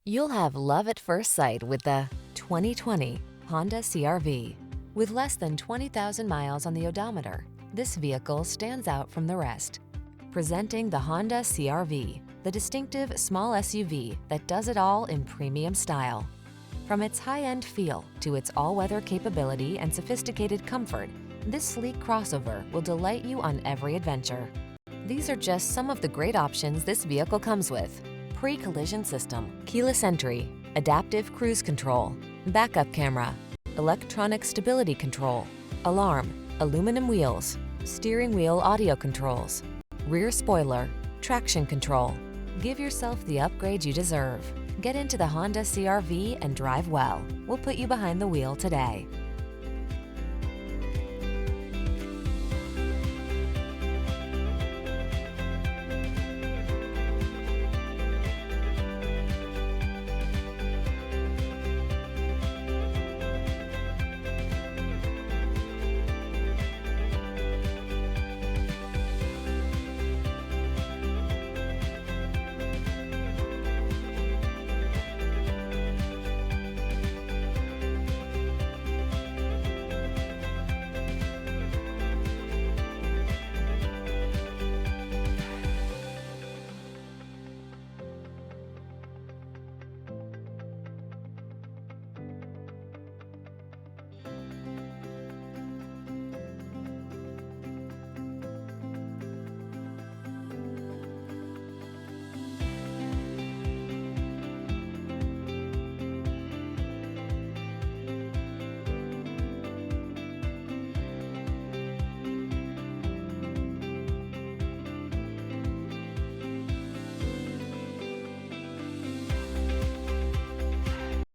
You'll have love at first sight with the 2020 Honda CR-V. With less than 20,000 miles on the odometer, this vehicle stands out from the rest. Presenting the Honda CR-V, the distinctive small SUV that does it all in premium style. From its high-end feel to its all-weather capability and sophisticated comfort, this sleek crossover will delight you on every adventure. These are just some of the great options this vehicle comes with: pre-collision system, keyless entry, adaptive cruise control, backup camera, electronic stability control, alarm, aluminum wheels, steering wheel audio controls, rear spoiler, traction control. Give yourself the upgrade you deserve. Get into the Honda CR-V and drive well. We'll put you behind the wheel today.